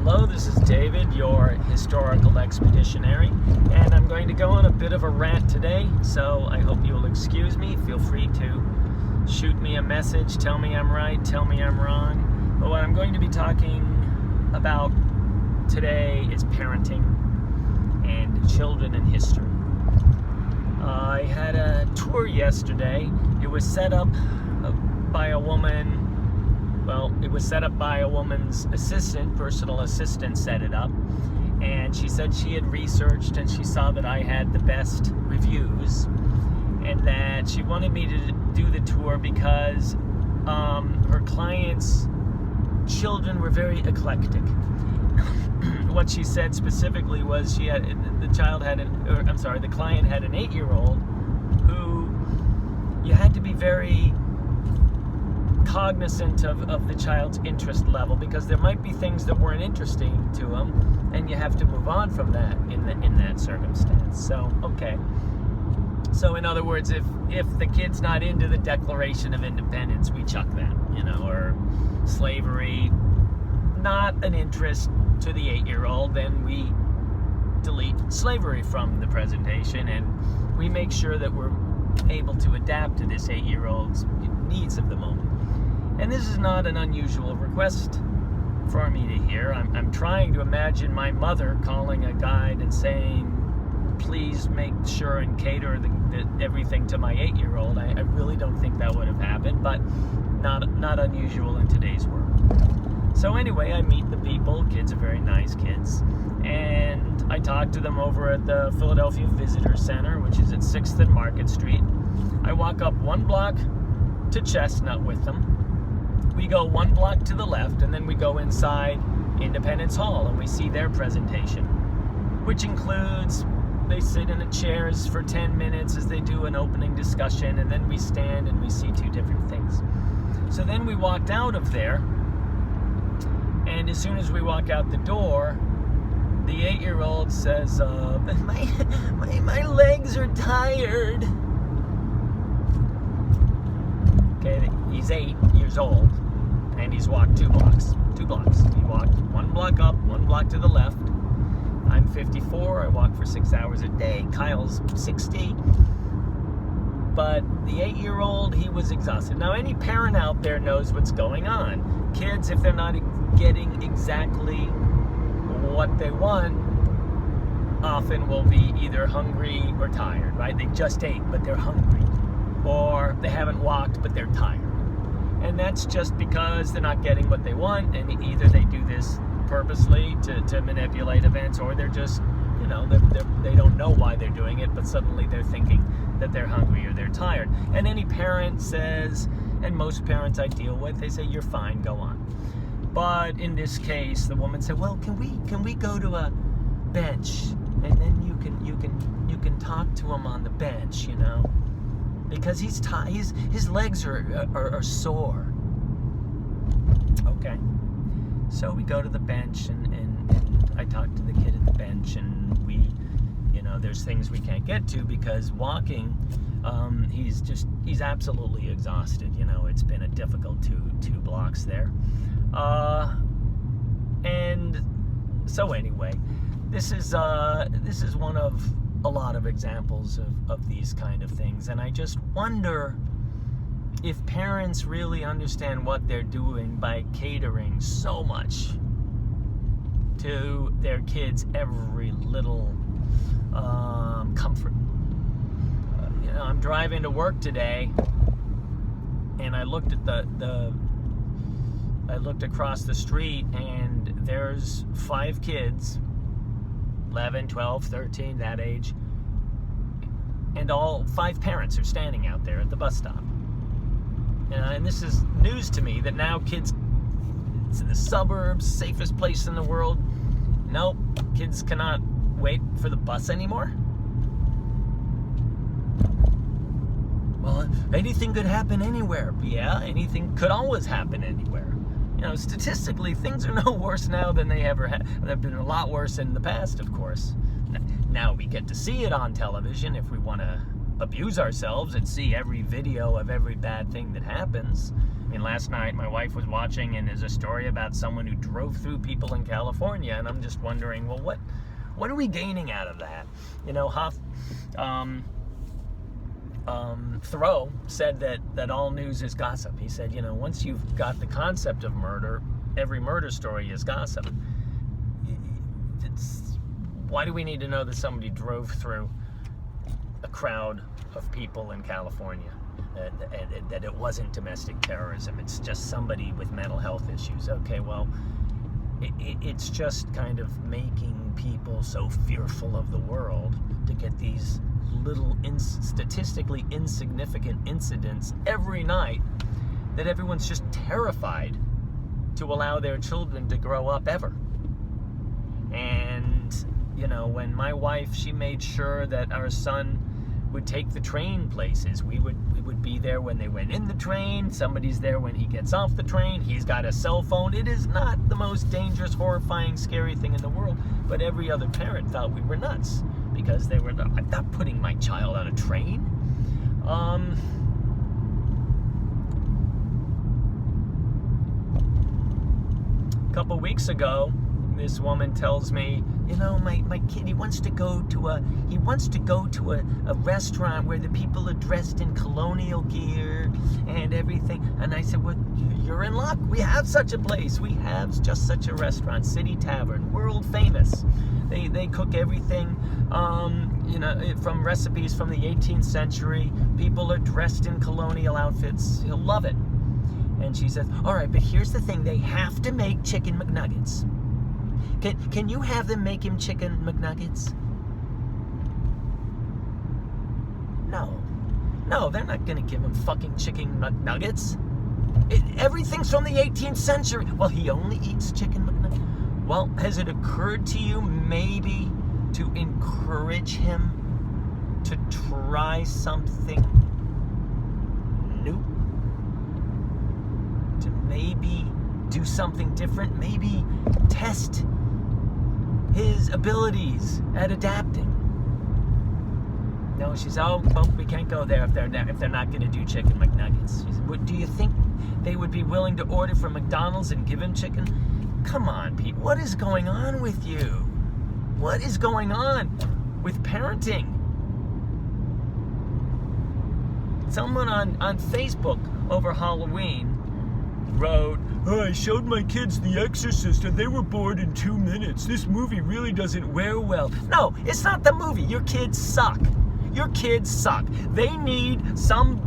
Hello, this is David, your historical expeditionary, and I'm going to go on a bit of a rant today, so I hope you'll excuse me. Feel free to shoot me a message, tell me I'm right, tell me I'm wrong. But what I'm going to be talking about today is parenting and children in history. I had a tour yesterday. It was set up by a woman. Well, it was set up by a woman's assistant, personal assistant set it up, and she said she had researched and she saw that I had the best reviews, and that she wanted me to do the tour because her clients' children were very eclectic. What she said specifically was the client had an 8-year-old who you had to be very cognizant of the child's interest level, because there might be things that weren't interesting to him, and you have to move on from that in that circumstance. So, okay. So, in other words, if the kid's not into the Declaration of Independence, we chuck that, or slavery, not an interest to the 8-year-old, then we delete slavery from the presentation, and we make sure that we're able to adapt to this 8-year-old's needs of the moment. And this is not an unusual request for me to hear. I'm trying to imagine my mother calling a guide and saying, please make sure and cater everything to my 8-year-old. I really don't think that would have happened, but not unusual in today's world. So anyway, I meet the people. Kids are very nice kids. And I talk to them over at the Philadelphia Visitor Center, which is at 6th and Market Street. I walk up 1 block to Chestnut with them. We go 1 block to the left, and then we go inside Independence Hall, and we see their presentation, which includes they sit in the chairs for 10 minutes as they do an opening discussion, and then we stand and we see 2 different things. So then we walked out of there, and as soon as we walk out the door, the 8-year-old says, my legs are tired. Okay, he's 8 years old, and he's walked 2 blocks. He walked 1 block up, 1 block to the left. I'm 54, I walk for 6 hours a day. Kyle's 60. But the 8-year-old, he was exhausted. Now, any parent out there knows what's going on. Kids, if they're not getting exactly what they want, often will be either hungry or tired, right? They just ate, but they're hungry. Or they haven't walked, but they're tired. And that's just because they're not getting what they want, and either they do this purposely to manipulate events, or they're just, they don't know why they're doing it, but suddenly they're thinking that they're hungry or they're tired. And any parent says, and most parents I deal with, they say, you're fine, go on. But in this case, the woman said, well, can we go to a bench, and then you can talk to him on the bench, because he's tired. His legs are sore. Okay. So we go to the bench, and I talk to the kid at the bench, and we, there's things we can't get to because walking, he's absolutely exhausted. It's been a difficult two blocks there. And so anyway, this is one of a lot of examples of these kind of things, and I just wonder if parents really understand what they're doing by catering so much to their kids' every little comfort. I'm driving to work today, and I looked at I looked across the street, and there's 5 kids, 11, 12, 13, that age, and all 5 parents are standing out there at the bus stop. And this is news to me that now kids, it's in the suburbs, safest place in the world. Nope, kids cannot wait for the bus anymore. Well, anything could happen anywhere. Yeah, anything could always happen anywhere. Statistically, things are no worse now than they ever have. They've been a lot worse in the past, of course. Now we get to see it on television if we want to abuse ourselves and see every video of every bad thing that happens. I mean, last night my wife was watching, and there's a story about someone who drove through people in California, and I'm just wondering, well, what are we gaining out of that? You know, Thoreau said that all news is gossip. He said, you know, once you've got the concept of murder, every murder story is gossip. Why do we need to know that somebody drove through a crowd of people in California? That it wasn't domestic terrorism, it's just somebody with mental health issues. Okay, well, it's just kind of making people so fearful of the world to get these little statistically insignificant incidents every night that everyone's just terrified to allow their children to grow up ever. And, you know, when my wife, she made sure that our son would take the train places. We would be there when they went in the train. Somebody's there when he gets off the train. He's got a cell phone. It is not the most dangerous, horrifying, scary thing in the world, but every other parent thought we were nuts because they were, I'm not putting my child on a train. A couple weeks ago, this woman tells me, you know, my kid, he wants to go to a restaurant where the people are dressed in colonial gear and everything. And I said, well, you're in luck. We have such a place. We have just such a restaurant, City Tavern, world famous. They cook everything, you know, from recipes from the 18th century. People are dressed in colonial outfits. You'll love it. And she says, all right, but here's the thing. They have to make chicken McNuggets. Can you have them make him chicken McNuggets? No, they're not going to give him fucking chicken McNuggets. Everything's from the 18th century. Well, he only eats chicken McNuggets. Well, has it occurred to you maybe to encourage him to try something new? To maybe do something different? Maybe test his abilities at adapting. No, she said, oh, we can't go there if they're not going to do chicken McNuggets. She said, do you think they would be willing to order from McDonald's and give him chicken? Come on, Pete, what is going on with you? What is going on with parenting? Someone on Facebook over Halloween wrote, oh, I showed my kids The Exorcist and they were bored in 2 minutes. This movie really doesn't wear well. No, it's not the movie. Your kids suck. Your kids suck. They need some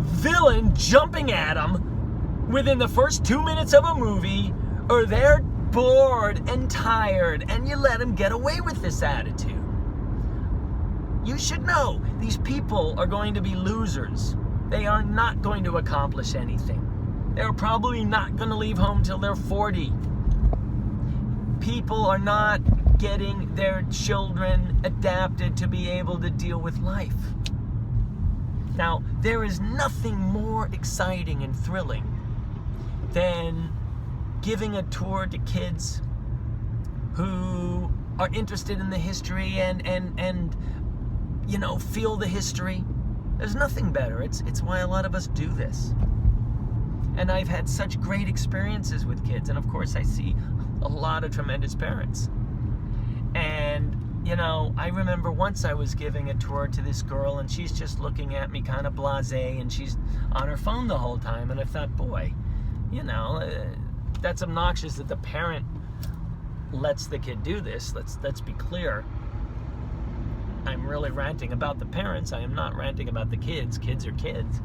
villain jumping at them within the first 2 minutes of a movie, or they're bored and tired, and you let them get away with this attitude. You should know these people are going to be losers. They are not going to accomplish anything. They're probably not going to leave home till they're 40. People are not getting their children adapted to be able to deal with life. Now, there is nothing more exciting and thrilling than giving a tour to kids who are interested in the history and you know, feel the history. There's nothing better. It's why a lot of us do this. And I've had such great experiences with kids. And of course, I see a lot of tremendous parents. And, you know, I remember once I was giving a tour to this girl, and she's just looking at me kind of blasé, and she's on her phone the whole time. And I thought, boy, you know, that's obnoxious that the parent lets the kid do this. Let's be clear. I'm really ranting about the parents. I am not ranting about the kids. Kids are kids.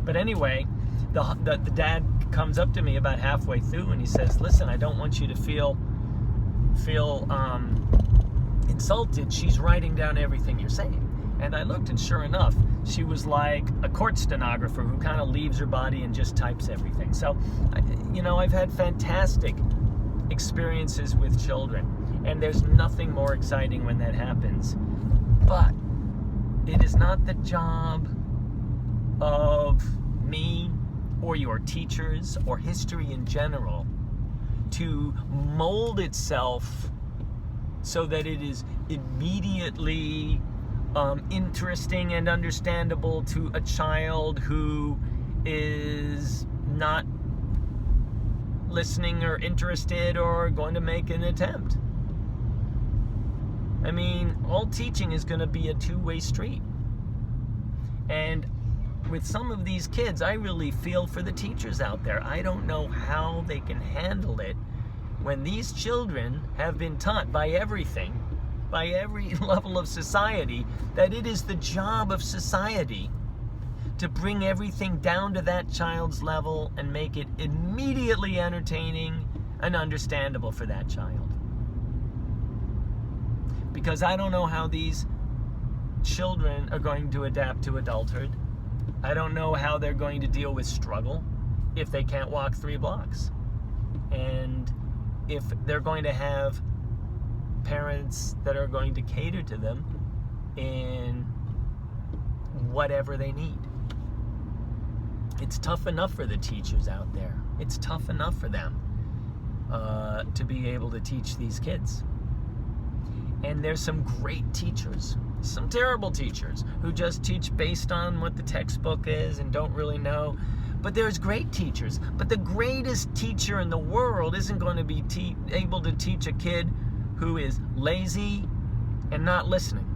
But anyway, the dad comes up to me about halfway through and he says, listen, I don't want you to feel insulted. She's writing down everything you're saying. And I looked, and sure enough, she was like a court stenographer who kind of leaves her body and just types everything. So, you know, I've had fantastic experiences with children, and there's nothing more exciting when that happens. But it is not the job of me or your teachers or history in general to mold itself so that it is immediately interesting and understandable to a child who is not listening or interested or going to make an attempt. I mean, all teaching is going to be a two-way street. And with some of these kids, I really feel for the teachers out there. I don't know how they can handle it when these children have been taught by everything, by every level of society, that it is the job of society to bring everything down to that child's level and make it immediately entertaining and understandable for that child. Because I don't know how these children are going to adapt to adulthood. I don't know how they're going to deal with struggle if they can't walk 3 blocks. And if they're going to have parents that are going to cater to them in whatever they need. It's tough enough for the teachers out there. It's tough enough for them to be able to teach these kids. And there's some great teachers, some terrible teachers who just teach based on what the textbook is and don't really know. But there's great teachers. But the greatest teacher in the world isn't going to be able to teach a kid who is lazy and not listening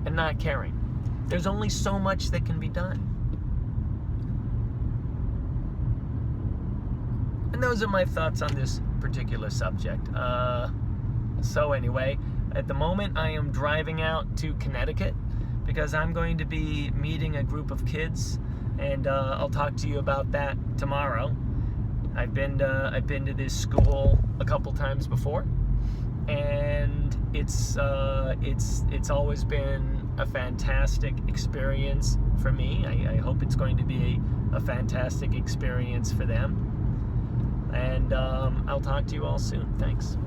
and not caring. There's only so much that can be done. And those are my thoughts on this particular subject. So anyway, at the moment I am driving out to Connecticut because I'm going to be meeting a group of kids, and I'll talk to you about that tomorrow. I've been to this school a couple times before, and it's always been a fantastic experience for me. I hope it's going to be a fantastic experience for them. And I'll talk to you all soon. Thanks.